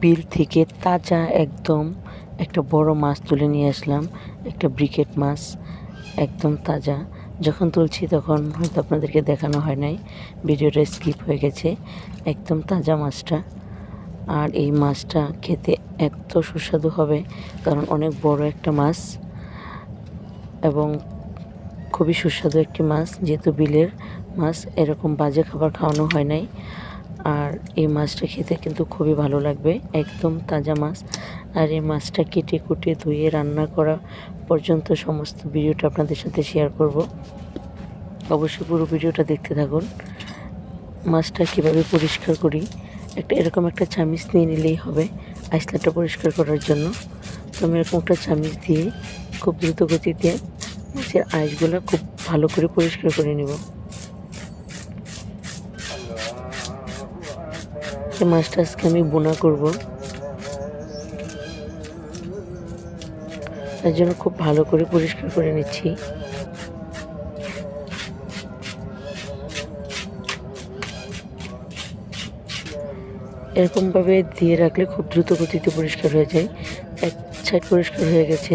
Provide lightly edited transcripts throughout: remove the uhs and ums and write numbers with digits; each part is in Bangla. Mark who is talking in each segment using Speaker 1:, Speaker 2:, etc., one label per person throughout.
Speaker 1: বিল থেকে তাজা একদম একটা বড় মাছ তুলে নিয়ে আসলাম, একটা ব্রিকেট মাছ, একদম তাজা। যখন তুলছি তখন হয়তো আপনাদেরকে দেখানো হয় নাই, ভিডিওটা স্কিপ হয়ে গেছে। একদম তাজা মাছটা, আর এই মাছটা খেতে এত সুস্বাদু হবে, কারণ অনেক বড় একটা মাছ এবং খুবই সুস্বাদু একটি মাছ। যেহেতু বিলের মাছ, এরকম বাজে খাবার খাওয়ানো হয় নাই। আর এই মাছটা খেতে কিন্তু খুবই ভালো লাগবে, একদম তাজা মাছ। আর এই মাছটা কেটে কুটে ধুয়ে রান্না করা পর্যন্ত সমস্ত ভিডিওটা আপনাদের সাথে শেয়ার করব। অবশ্যই পুরো ভিডিওটা দেখতে থাকুন। মাছটা কিভাবে পরিষ্কার করি, এরকম একটা চামিচ নিয়ে নিলেই হবে আইসলাটা পরিষ্কার করার জন্য। তো আমি এরকম একটা চামিচ দিয়ে খুব দ্রুত গতিতে মাছের আইসগুলো খুব ভালো করে পরিষ্কার করে নেব। এই মাছটা আজকে আমি বোনা করব, তার জন্য খুব ভালো করে পরিষ্কার করে নিচ্ছি। এরকমভাবে দিয়ে রাখলে খুব দ্রুত গতিতে পরিষ্কার হয়ে যায়। এক সাইড পরিষ্কার হয়ে গেছে,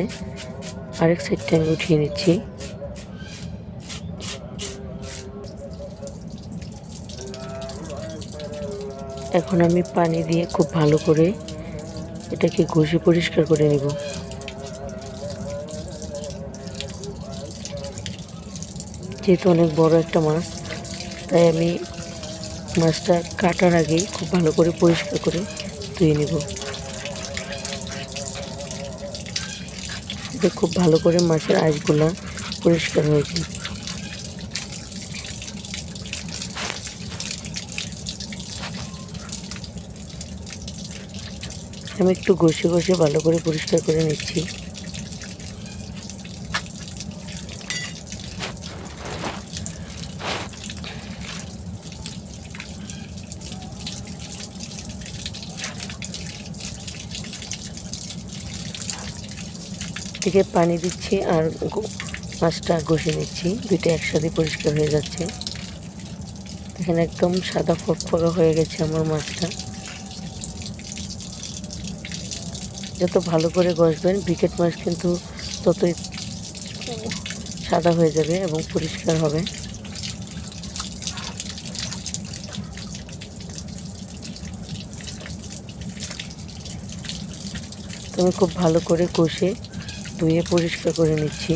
Speaker 1: আরেক সাইডটা আমি উঠিয়ে নিচ্ছি। এখন আমি পানি দিয়ে খুব ভালো করে এটাকে ঘষে পরিষ্কার করে নেব। যেহেতু অনেক বড় একটা মাছ, তাই আমি মাছটা কাটার আগেই খুব ভালো করে পরিষ্কার করে ধুয়ে নেব। এতে খুব ভালো করে মাছের আঁশগুলা পরিষ্কার হয়ে যায়। আমি একটু ঘষে ঘষে ভালো করে পরিষ্কার করে নিচ্ছি। থেকে পানি দিচ্ছি আর মাছটা ঘষে নিচ্ছি, দুইটা একসাথে পরিষ্কার হয়ে যাচ্ছে। এখানে একদম সাদা ফকফকা হয়ে গেছে আমার মাছটা। যত ভালো করে ঘষবেন ব্রিকেট মাছ কিন্তু ততই সাদা হয়ে যাবে এবং পরিষ্কার হবে। তো আমি খুব ভালো করে কষে ধুয়ে পরিষ্কার করে নিচ্ছি।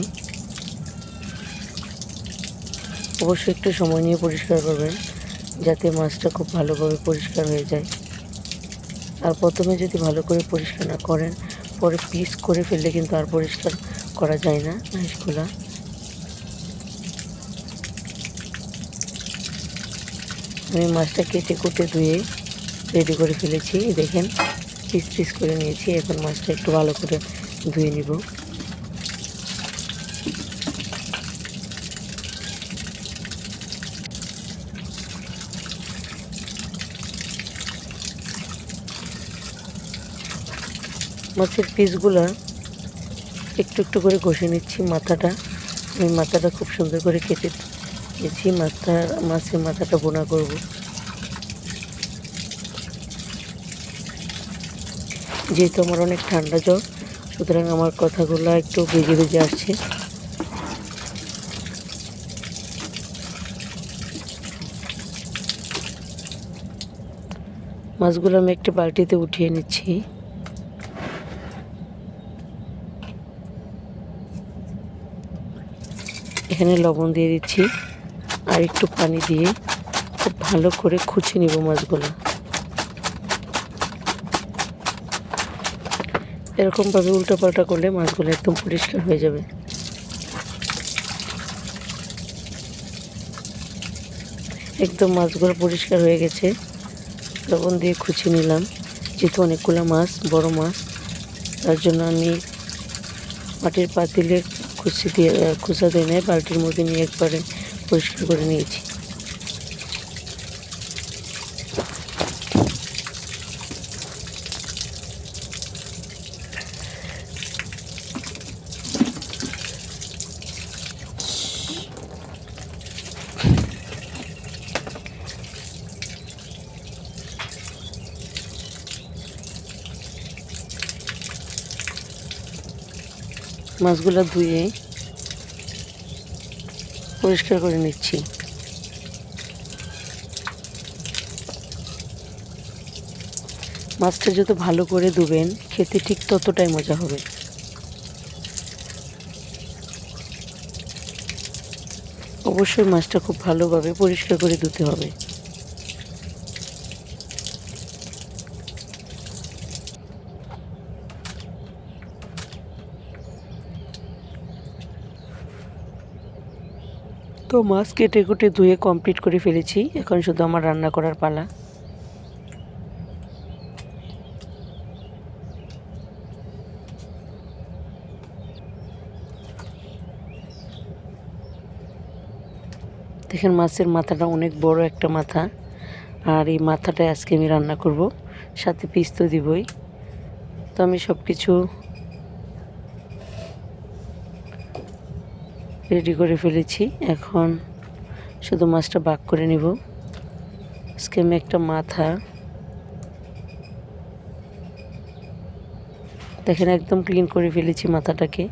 Speaker 1: অবশ্যই একটু সময় নিয়ে পরিষ্কার করবেন, যাতে মাছটা খুব ভালোভাবে পরিষ্কার হয়ে যায়। আর প্রথমে যদি ভালো করে পরিষ্কার না করেন, পরে পিস করে ফেললে কিন্তু আর পরিষ্কার করা যায় না আঁশগুলা। আমি মাছটা কেটে কুটে ধুয়ে রেডি করে ফেলেছি, দেখেন পিস পিস করে নিয়েছি। এখন মাছটা একটু ভালো করে ধুয়ে নিব। মাছের পিসগুলা একটু একটু করে ঘষে নিচ্ছি। আমি মাথাটা খুব সুন্দর করে কেটে নিচ্ছি। মাছের মাথাটা বোনা করব। যেহেতু আমার অনেক ঠান্ডা জ্বর, সুতরাং আমার কথাগুলো একটু বেজে বেজে আসছে। মাছগুলো আমি একটা বালতিতে উঠিয়ে নিচ্ছি। এখানে লবণ দিয়ে দিচ্ছি আর একটু পানি দিয়ে খুব ভালো করে খুঁচে নিব মাছগুলো। এরকমভাবে উল্টো পাল্টা করলে মাছগুলো একদম পরিষ্কার হয়ে যাবে। একদম মাছগুলো পরিষ্কার হয়ে গেছে, লবণ দিয়ে খুঁচে নিলাম। যেহেতু অনেকগুলো মাছ, বড় মাছ, তার জন্য আমি মাটির পাতিলে খোসা দিয়ে নেয় বালতির মধ্যে নিয়ে একবারে পরিষ্কার করে নিয়েছি। মাছগুলো ধুয়ে পরিষ্কার করে নিচ্ছি। মাছটা যত ভালো করে ধুবেন খেতে ঠিক ততটাই মজা হবে। অবশ্যই মাছটা খুব ভালোভাবে পরিষ্কার করে ধুতে হবে। তো মাছ কেটে কুটে ধুয়ে কমপ্লিট করে ফেলেছি, এখন শুধু আমার রান্না করার পালা। দেখেন মাছের মাথাটা অনেক বড় একটা মাথা, আর এই মাথাটাই আজকে আমি রান্না করব, সাথে পিস তো দিবই। তো আমি সব কিছু রেডি করে ফেলেছি, এখন শুধু মাছটা ভাগ করে নিব। আজকে আমি একটা মাথা, দেখেন একদম ক্লিন করে ফেলেছি মাথাটাকে।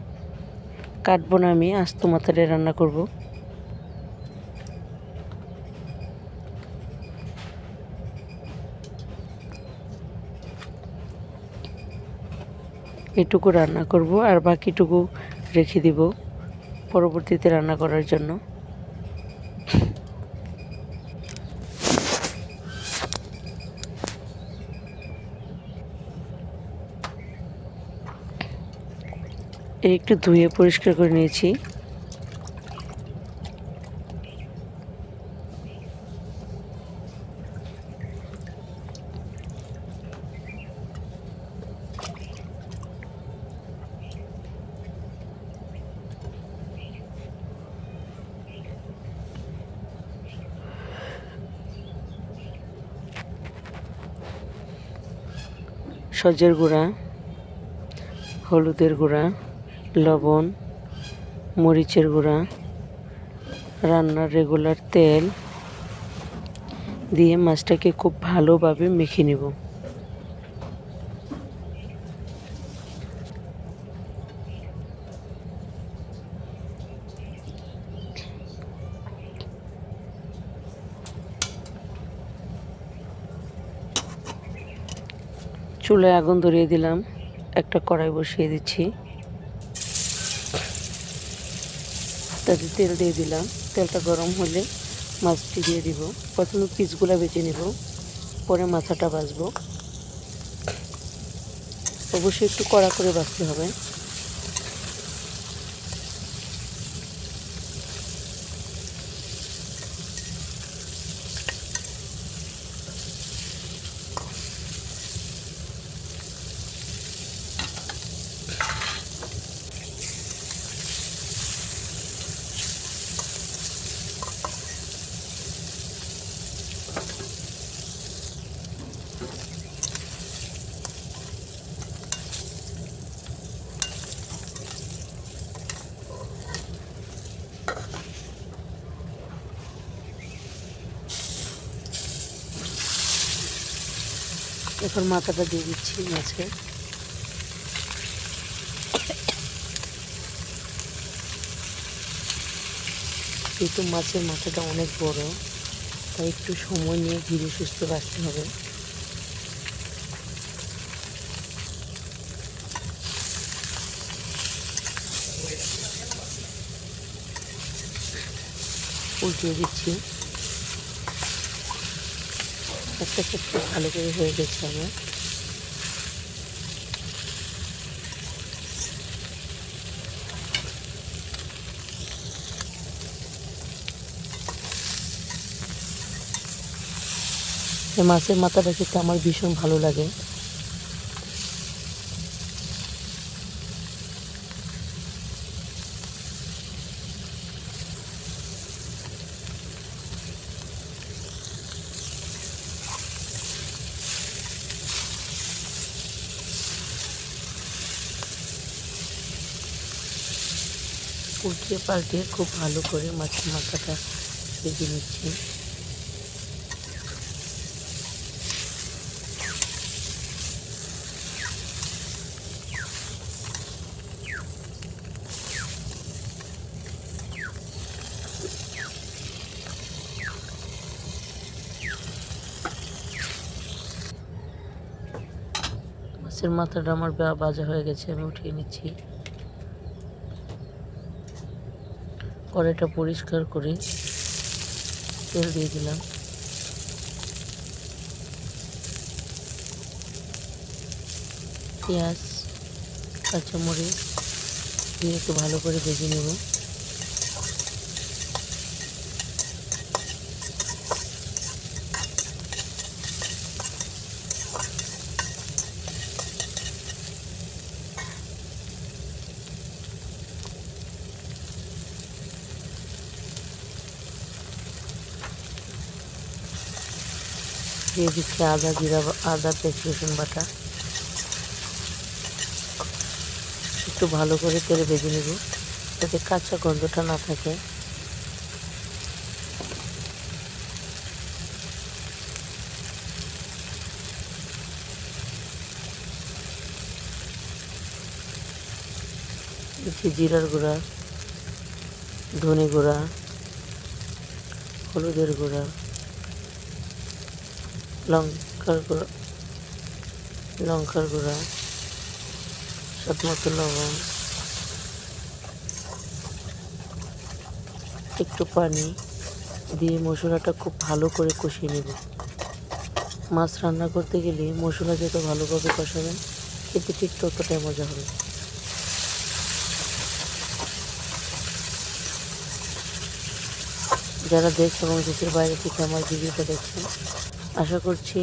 Speaker 1: কাটবো না, আমি আস্ত মাথাটাই রান্না করব। এটুকু রান্না করব আর বাকিটুকু রেখে দিব পরবর্তীতে রান্না করার জন্য। একটু ধুয়ে পরিষ্কার করে নিয়েছি। সজের গুঁড়া, হলুদের গুঁড়া, লবণ, মরিচের গুঁড়া, রান্নার রেগুলার তেল দিয়ে মাছটাকে খুব ভালোভাবে মেখে নেব। চুলায় আগুন ধরিয়ে দিলাম, একটা কড়াই বসিয়ে দিচ্ছি, তাতে তেল দিয়ে দিলাম। তেলটা গরম হলে মাছটি দিয়ে দিব। প্রথমে পিসগুলো বেছে নেব, পরে মাথাটা ভাজবো। অবশ্যই একটু কড়া করে ভাজতে হবে। এখন মাথাটা দিয়ে দিচ্ছি মাছের। যেহেতু মাছের মাথাটা অনেক বড়, তাই একটু সময় নিয়ে ধীরে সুস্থে ভাজতে হবে। উল্টিয়ে দিচ্ছি, একটা ক্ষেত্রে ভালো করে হয়ে গেছে আমার। এই মাছের মাথাটা খেতে আমার ভীষণ ভালো লাগে। উল্টিয়ে পাল্টে খুব ভালো করে মাছের মাথাটা ভেজে নিচ্ছি। মাছের মাথাটা আমার ভাজা হয়ে গেছে, আমি উঠিয়ে নিচ্ছি। কড়াইটা পরিষ্কার করে তেল দিয়ে দিলাম। পেঁয়াজ, কাঁচামরিচ দিয়ে একটু ভালো করে ভেজে নেব। দিয়ে দিচ্ছি আদা পেস্ট রসুন বাটা। একটু ভালো করে তেলে ভেজে নেব যাতে কাঁচা গন্ধটা না থাকে। দিচ্ছি জিরার গুঁড়া, ধনে গুঁড়া, হলুদের গুঁড়া, লঙ্কার গুঁড়া, স্বাদ মতো লবণ, একটু পানি দিয়ে মশলাটা খুব ভালো করে কষিয়ে নেব। মাছ রান্না করতে গেলে মশলা যত ভালোভাবে কষাবেন খেতে ঠিক ততটাই মজা হবে। যারা দেশ এবং দেশের বাইরে থেকে আমার ভিডিওটা দেখছেন, আশা করছি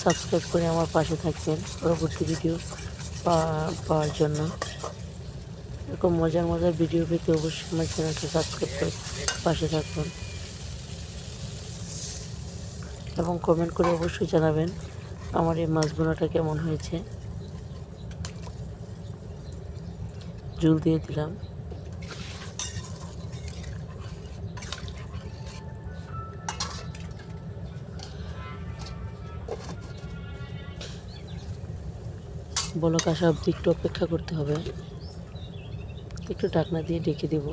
Speaker 1: সাবস্ক্রাইব করে আমার পাশে থাকবেন পরবর্তী ভিডিও পাওয়ার জন্য। এরকম মজার ভিডিও পেতে অবশ্যই আমার চ্যানেলটা সাবস্ক্রাইব করে পাশে থাকুন এবং কমেন্ট করে অবশ্যই জানাবেন আমার এই মাছ ভুনাটা কেমন হয়েছে। ঝোল দিয়ে দিলাম। বলক আসা অবধি একটু অপেক্ষা করতে হবে। একটু ঢাকনা দিয়ে ঢেকে দেব।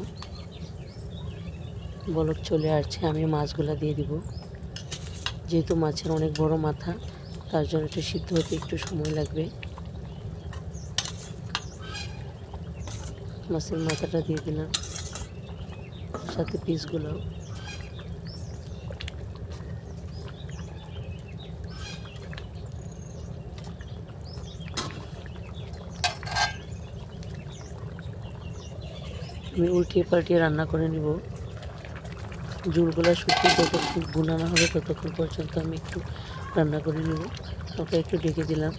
Speaker 1: বলক চলে আসছে, আমি মাছগুলা দিয়ে দিব। যেহেতু মাছের অনেক বড় মাথা, তার জন্য একটু সিদ্ধ হতে একটু সময় লাগবে। মাছের মাথাটা দিয়ে দিলাম, সাথে পিসগুলো। আমি উল্টিয়ে পাল্টিয়ে রান্না করে নিব। ঝোলগুলো শুকিয়ে যতক্ষণ ভুনানো হবে ততক্ষণ পর্যন্ত আমি একটু রান্না করে নেব। ওকে একটু ঢেকে দিলাম।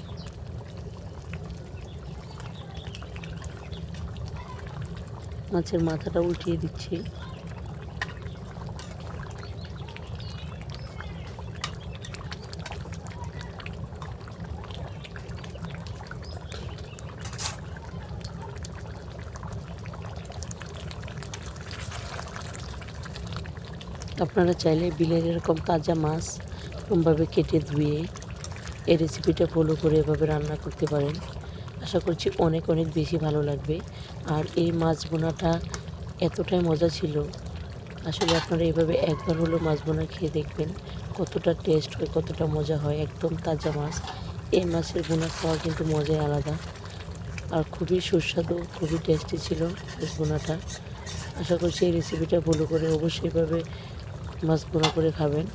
Speaker 1: মাছের মাথাটা উল্টিয়ে দিচ্ছি। আপনারা চাইলে বিলের এরকম তাজা মাছ এরকমভাবে কেটে ধুয়ে এই রেসিপিটা ফলো করে এভাবে রান্না করতে পারেন। আশা করছি অনেক বেশি ভালো লাগবে। আর এই মাছ ভুনাটা এতটাই মজা ছিল, আসলে আপনারা এইভাবে একবার হলো মাছ ভুনা খেয়ে দেখবেন কতটা টেস্ট হয়, কতটা মজা হয়। একদম তাজা মাছ, এই মাছের ভুনা খাওয়া কিন্তু মজাই আলাদা। আর খুবই সুস্বাদু, খুবই টেস্টি ছিল মাছ ভুনাটা। আশা করছি এই রেসিপিটা ফলো করে অবশ্যই এভাবে মাছ ভুনা করে খাবেন।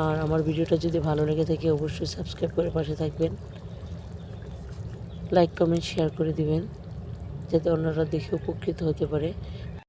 Speaker 1: আর আমার ভিডিওটা যদি ভালো লেগে থাকে অবশ্যই সাবস্ক্রাইব করে পাশে থাকবেন, লাইক কমেন্ট শেয়ার করে দিবেন যাতে অন্যরা দেখে উপকৃত হতে পারে।